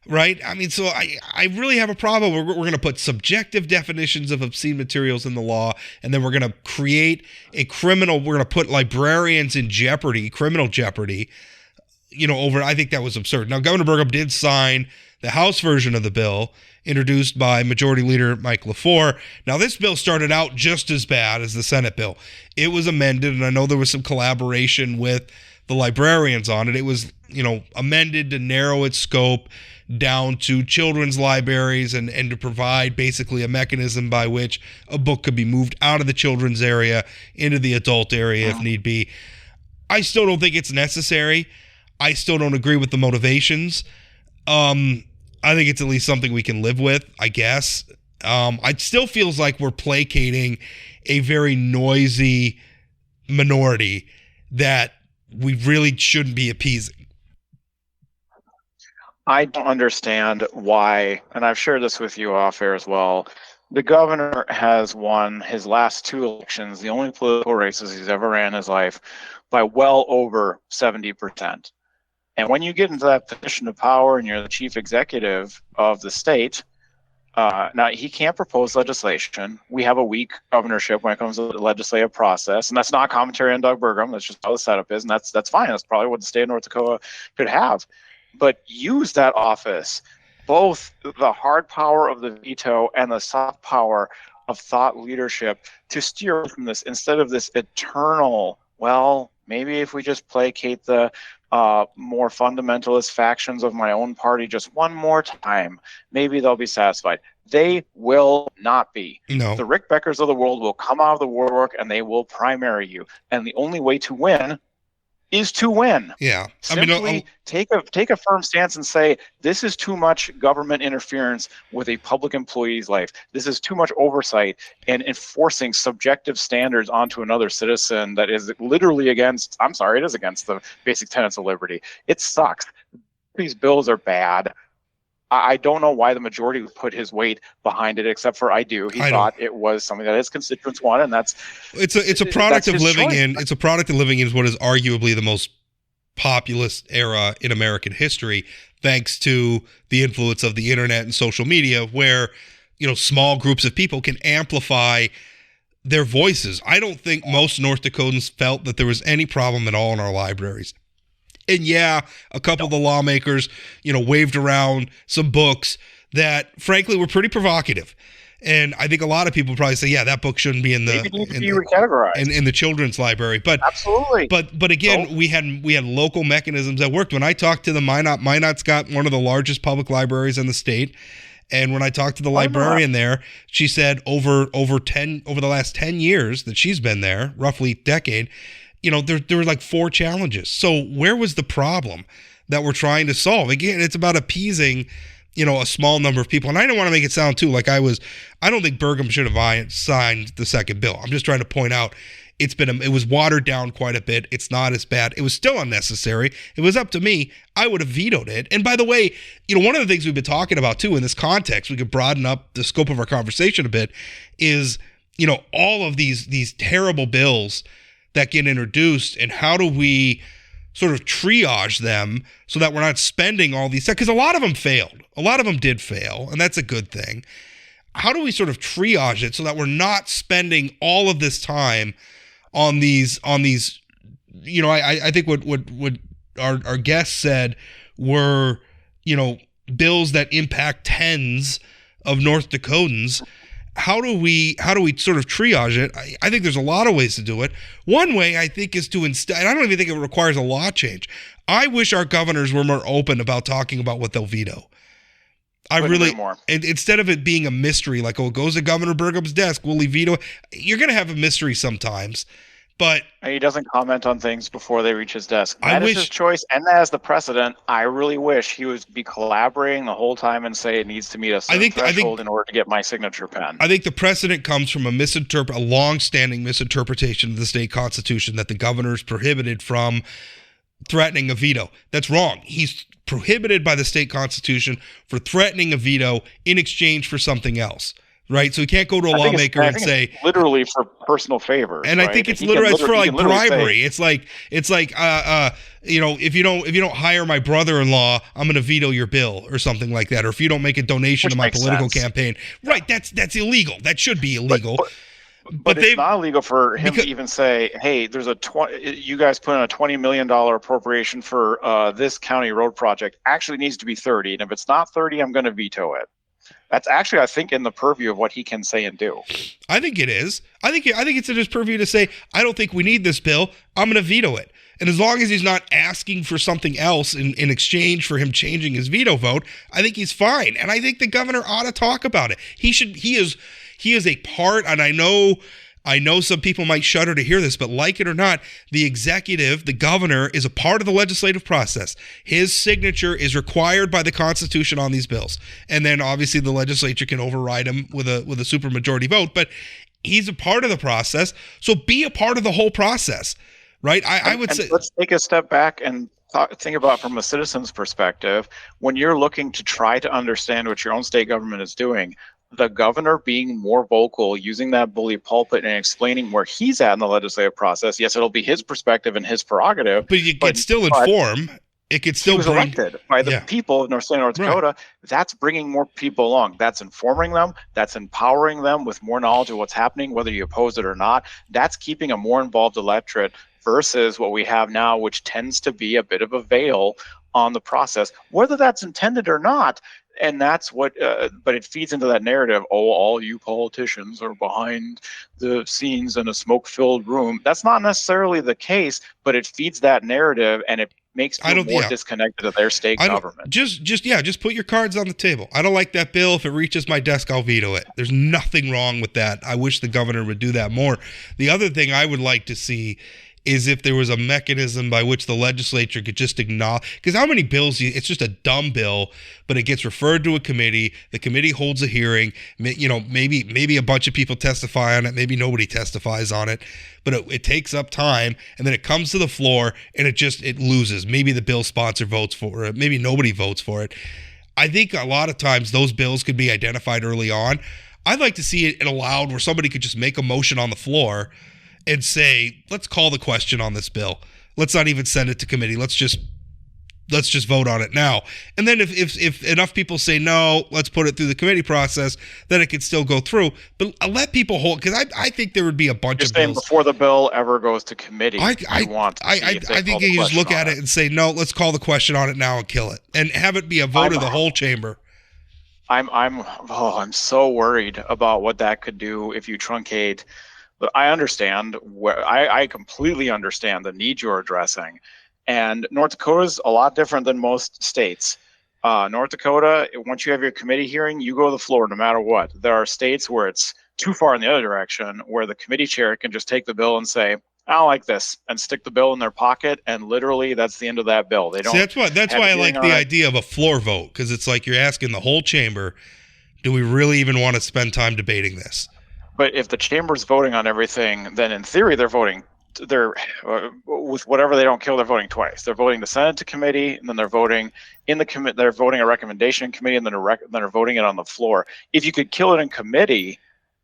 Right? I mean, so I really have a problem. We're going to put subjective definitions of obscene materials in the law, and then we're going to create we're going to put librarians in jeopardy, criminal jeopardy, I think that was absurd. Now, Governor Burgum did sign the House version of the bill introduced by Majority Leader Mike LaFleur. Now, this bill started out just as bad as the Senate bill. It was amended, and I know there was some collaboration with the librarians on it. It was, amended to narrow its scope down to children's libraries and to provide basically a mechanism by which a book could be moved out of the children's area into the adult area if need be. I still don't think it's necessary. I still don't agree with the motivations. I think it's at least something we can live with, I guess. It still feels like we're placating a very noisy minority that we really shouldn't be appeasing. I don't understand why, and I've shared this with you off air as well, The governor has won his last 2 elections, the only political races he's ever ran in his life, by well over 70%. And when you get into that position of power and you're the chief executive of the state, now he can't propose legislation. We have a weak governorship when it comes to the legislative process, and that's not commentary on Doug Burgum. That's just how the setup is, and that's fine. That's probably what the state of North Dakota could have. But use that office, both the hard power of the veto and the soft power of thought leadership, to steer away from this instead of this eternal, well, maybe if we just placate the more fundamentalist factions of my own party just one more time, maybe they'll be satisfied. They will not be. No. The Rick Beckers of the world will come out of the woodwork and they will primary you. And the only way to win is to win. Yeah. Simply take a firm stance and say, this is too much government interference with a public employee's life. This is too much oversight and enforcing subjective standards onto another citizen that is literally against, it is against the basic tenets of liberty. It sucks. These bills are bad. I don't know why the majority would put his weight behind it, except for I do. He thought it was something that his constituents wanted, and it's a product of living choice. in. It's a product of living in what is arguably the most populist era in American history, thanks to the influence of the internet and social media, where small groups of people can amplify their voices. I don't think most North Dakotans felt that there was any problem at all in our libraries. And yeah, a couple of the lawmakers, waved around some books that, frankly, were pretty provocative. And I think a lot of people probably say, yeah, that book shouldn't be in the children's library. But absolutely. But again, we had local mechanisms that worked. When I talked to the Minot's got one of the largest public libraries in the state. And when I talked to the librarian there, she said over the last 10 years that she's been there, roughly decade, there were like 4 challenges. So where was the problem that we're trying to solve? Again, it's about appeasing, a small number of people. And I don't want to make it sound too like I don't think Burgum should have signed the second bill. I'm just trying to point out it was watered down quite a bit. It's not as bad. It was still unnecessary. It was up to me. I would have vetoed it. And by the way, one of the things we've been talking about too in this context, we could broaden up the scope of our conversation a bit, is, all of these terrible bills that get introduced, and how do we sort of triage them so that we're not spending all these, because a lot of them failed. A lot of them did fail, and that's a good thing. How do we sort of triage it so that we're not spending all of this time on these I think what our guest said were, bills that impact tens of North Dakotans. How do we sort of triage it? I think there's a lot of ways to do it. One way, I think, is to instead, and I don't even think it requires a law change. I wish our governors were more open about talking about what they'll veto. Instead of it being a mystery, like, it goes to Governor Burgum's desk, will he veto it? You're going to have a mystery sometimes. But he doesn't comment on things before they reach his desk. That is his choice, and that is the precedent. I really wish he would be collaborating the whole time and say it needs to meet a certain threshold in order to get my signature pen. I think the precedent comes from a long-standing misinterpretation of the state constitution that the governor is prohibited from threatening a veto. That's wrong. He's prohibited by the state constitution for threatening a veto in exchange for something else. Right, so he can't go to a lawmaker and say literally for personal favors. And right? I think it's literally for like bribery. It's like if you don't hire my brother-in-law, I'm going to veto your bill or something like that. Or if you don't make a donation to my political campaign, right? That's illegal. That should be illegal. But it's not illegal for him to even say, "Hey, there's you guys put in a $20 million appropriation for this county road project. Actually, needs to be 30, and if it's not 30, I'm going to veto it." That's actually, I think, in the purview of what he can say and do. I think it is. I think it's in his purview to say, I don't think we need this bill. I'm going to veto it. And as long as he's not asking for something else in exchange for him changing his veto vote, I think he's fine. And I think the governor ought to talk about it. He is a part, and I know some people might shudder to hear this, but like it or not, the executive, the governor, is a part of the legislative process. His signature is required by the Constitution on these bills. And then obviously the legislature can override him with a supermajority vote, but he's a part of the process. So be a part of the whole process, right? I would say, let's take a step back and think about from a citizen's perspective. When you're looking to try to understand what your own state government is doing, the governor being more vocal, using that bully pulpit and explaining where he's at in the legislative process. Yes, it'll be his perspective and his prerogative. But you can still inform. It could still he was elected by the people of North Dakota. Right. That's bringing more people along. That's informing them. That's empowering them with more knowledge of what's happening, whether you oppose it or not. That's keeping a more involved electorate versus what we have now, which tends to be a bit of a veil on the process, whether that's intended or not. And that's what, but it feeds into that narrative. Oh, all you politicians are behind the scenes in a smoke-filled room. That's not necessarily the case, but it feeds that narrative, and it makes people more disconnected to their state government. Just put your cards on the table. I don't like that bill. If it reaches my desk, I'll veto it. There's nothing wrong with that. I wish the governor would do that more. The other thing I would like to see is if there was a mechanism by which the legislature could just acknowledge, because how many bills, it's just a dumb bill, but it gets referred to a committee, the committee holds a hearing, maybe a bunch of people testify on it, maybe nobody testifies on it, but it takes up time, and then it comes to the floor, and it loses. Maybe the bill sponsor votes for it, maybe nobody votes for it. I think a lot of times those bills could be identified early on. I'd like to see it allowed where somebody could just make a motion on the floor and say, let's call the question on this bill. Let's not even send it to committee. Let's just vote on it now. And then if enough people say no, let's put it through the committee process, then it could still go through. But let people hold, because I think there would be a bunch of bills. Before the bill ever goes to committee, I think you just look at it and say, no, let's call the question on it now and kill it. And have it be a vote of the whole chamber. I'm so worried about what that could do if you truncate. But I understand I completely understand the need you're addressing, and North Dakota is a lot different than most states. North Dakota, once you have your committee hearing, you go to the floor no matter what. There are states where it's too far in the other direction, where the committee chair can just take the bill and say, I don't like this, and stick the bill in their pocket, and literally that's the end of that bill. They don't. See, that's why I like the idea of a floor vote, because it's like you're asking the whole chamber, do we really even want to spend time debating this? But if the chamber's voting on everything, then in theory they're voting. With whatever they don't kill, they're voting twice. They're voting to send it to committee, and then they're voting in the committee. They're voting a recommendation in committee, and then they're voting it on the floor. If you could kill it in committee,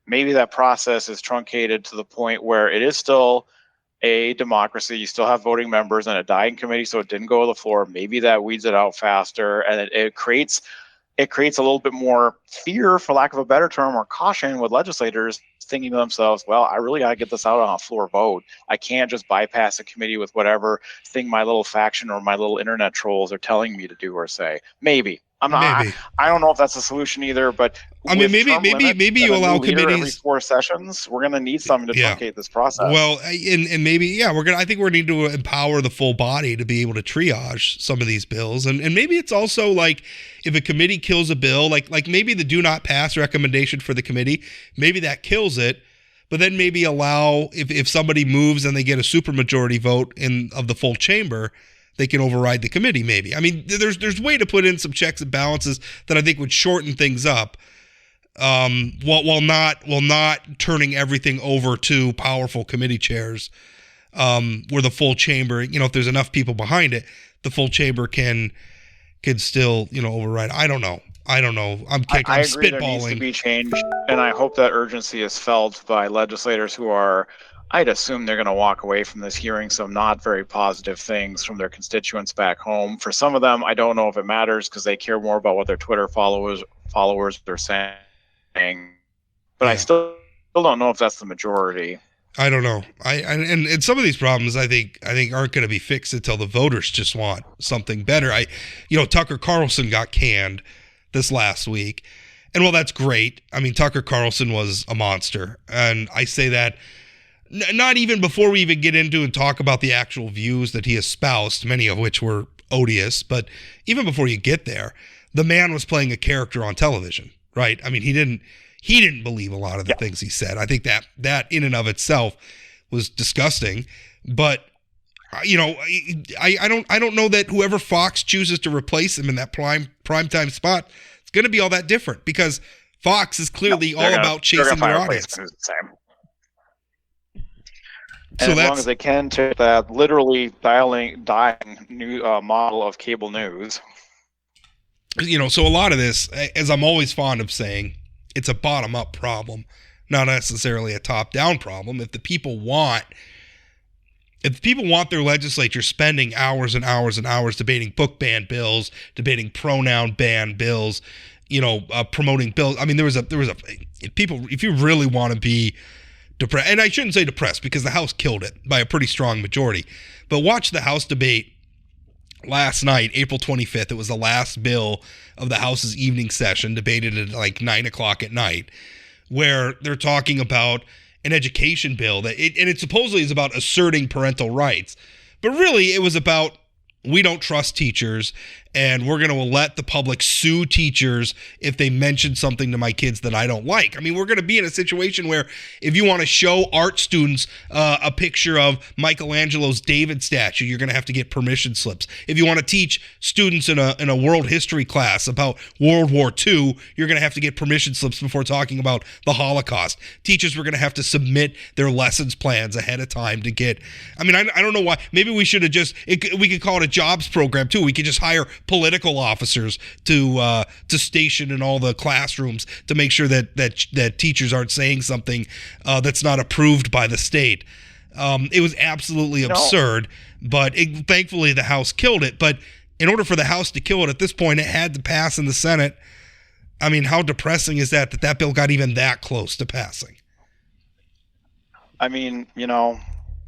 maybe that process is truncated to the point where it is still a democracy. You still have voting members, and it died in committee, so it didn't go to the floor. Maybe that weeds it out faster, and it creates a little bit more fear, for lack of a better term, or caution with legislators thinking to themselves, well, I really got to get this out on a floor vote. I can't just bypass a committee with whatever thing my little faction or my little internet trolls are telling me to do or say. Maybe. I'm not. I don't know if that's a solution either, but I mean, maybe you allow committees every 4 sessions. We're going to need something to truncate this process. Well, and maybe I think we're going to need to empower the full body to be able to triage some of these bills, and maybe it's also like if a committee kills a bill, like maybe the do not pass recommendation for the committee, maybe that kills it. But then maybe allow if somebody moves and they get a supermajority vote of the full chamber, they can override the committee, maybe. I mean, there's way to put in some checks and balances that I think would shorten things up, while not turning everything over to powerful committee chairs, where the full chamber, if there's enough people behind it, the full chamber can still, override. I don't know. I'm agree spitballing. There needs to be change, and I hope that urgency is felt by legislators who are. I'd assume they're going to walk away from this hearing some not very positive things from their constituents back home. For some of them, I don't know if it matters because they care more about what their Twitter followers are saying. But I still don't know if that's the majority. I don't know. And some of these problems I think aren't going to be fixed until the voters just want something better. Tucker Carlson got canned this last week. And while that's great, I mean, Tucker Carlson was a monster. And I say that not even before we even get into and talk about the actual views that he espoused, many of which were odious, but even before you get there, the man was playing a character on television, right? I mean, he didn't believe a lot of the things he said. I think that in and of itself was disgusting, but I don't know that whoever Fox chooses to replace him in that primetime spot, it's going to be all that different because Fox is clearly about chasing their audience. And as long as they can take that literally dying new model of cable news. So a lot of this, as I'm always fond of saying, it's a bottom-up problem, not necessarily a top-down problem. If the people want their legislature spending hours and hours and hours debating book ban bills, debating pronoun ban bills, promoting bills. I mean, there was a people, if you really want to be depressed, and I shouldn't say depressed because the House killed it by a pretty strong majority, but watch the House debate last night, April 25th. It was the last bill of the House's evening session, debated at like 9:00 at night, where they're talking about an education bill and it supposedly is about asserting parental rights, but really it was about, we don't trust teachers and we're going to let the public sue teachers if they mention something to my kids that I don't like. I mean, we're going to be in a situation where if you want to show art students a picture of Michelangelo's David statue, you're going to have to get permission slips. If you want to teach students in a world history class about World War II, you're going to have to get permission slips before talking about the Holocaust. Teachers were going to have to submit their lessons plans ahead of time to get, I mean, I don't know why. Maybe we should have we could call it a jobs program too. We could just hire political officers to station in all the classrooms to make sure that teachers aren't saying something that's not approved by the state. It was absolutely absurd, but thankfully the House killed it. But in order for the House to kill it at this point, it had to pass in the Senate. I mean, how depressing is that bill got even that close to passing? I mean,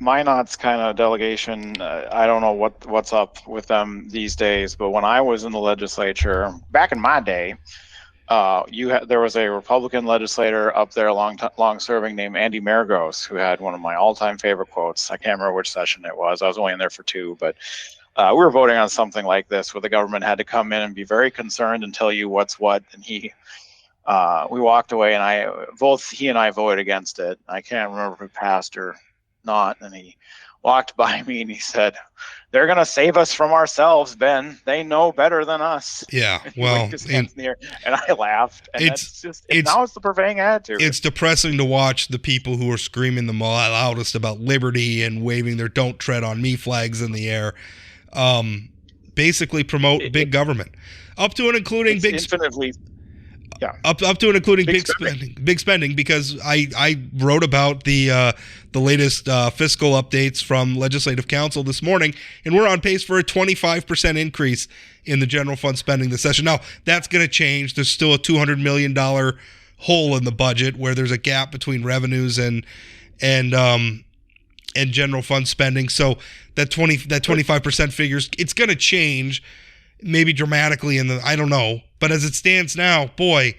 Minot's kind of delegation, I don't know what's up with them these days, but when I was in the legislature, back in my day, there was a Republican legislator up there, long serving, named Andy Maragos, who had one of my all-time favorite quotes. I can't remember which session it was. I was only in there for 2, but we were voting on something like this, where the government had to come in and be very concerned and tell you what's what, and we walked away, and both he and I voted against it. I can't remember if it passed or not, and he walked by me and he said, "They're gonna save us from ourselves, Ben. They know better than us." Yeah, well, and I laughed, and now it's the prevailing attitude. It's depressing to watch the people who are screaming the loudest about liberty and waving their "Don't tread on me" flags in the air, basically promote big government, up to and including big infinitely. Yeah. Up to and including big spending, because I wrote about the latest fiscal updates from Legislative Council this morning, and we're on pace for a 25% increase in the general fund spending this session. Now, that's going to change. There's still a $200 million hole in the budget where there's a gap between revenues and general fund spending. So that 25% figures, it's going to change, maybe dramatically I don't know. But as it stands now, boy,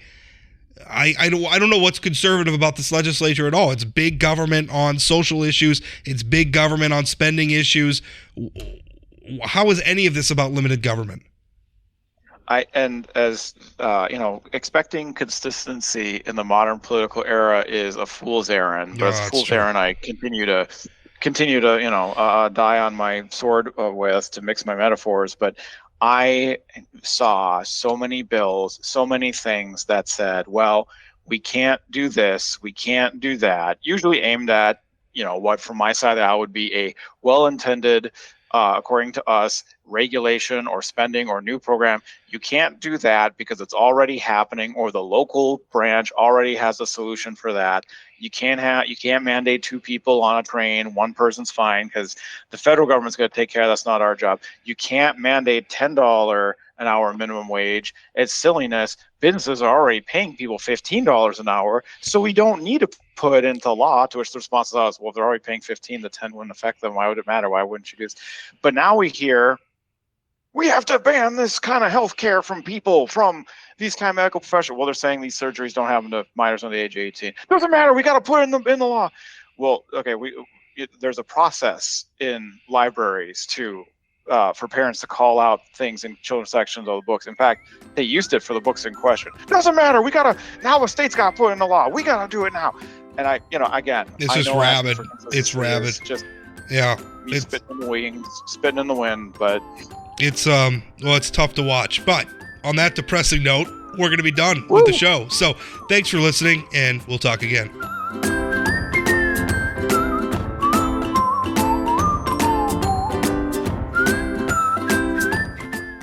I don't know what's conservative about this legislature at all. It's big government on social issues. It's big government on spending issues. How is any of this about limited government? Expecting consistency in the modern political era is a fool's errand. But it's a fool's errand I continue to die on my sword with, to mix my metaphors. But I saw so many bills, so many things that said, well, we can't do this, we can't do that, usually aimed at, what from my side of the aisle would be a well-intended, according to us, regulation or spending or new program. You can't do that because it's already happening, or the local branch already has a solution for that. You can't mandate 2 people on a train. 1 person's fine because the federal government's going to take care of that. That's not our job. You can't mandate $10 an hour minimum wage. It's silliness. Businesses are already paying people $15 an hour, so we don't need to put into law. To which the response is, well, if they're already paying 15, the 10 wouldn't affect them. Why would it matter? Why wouldn't you do this? But now we hear, we have to ban this kind of health care from people from these kind of medical professionals. Well, they're saying these surgeries don't happen to minors under the age of 18. Doesn't matter. We got to put it in the law. Well, okay, there's a process in libraries for parents to call out things in children's sections of the books. In fact, they used it for the books in question. Doesn't matter. Now the state's got to put it in the law. We got to do it now. And it's just rabid. It's rabid. It's just it's spitting in the wind, but it's it's tough to watch. But on that depressing note, we're going to be done with the show. So thanks for listening, and we'll talk again.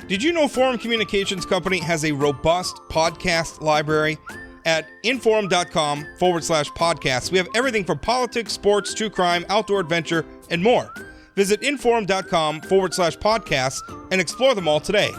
Did you know Forum Communications Company has a robust podcast library? at inforum.com/podcasts. We have everything from politics, sports, true crime, outdoor adventure, and more. Visit inforum.com/podcasts and explore them all today.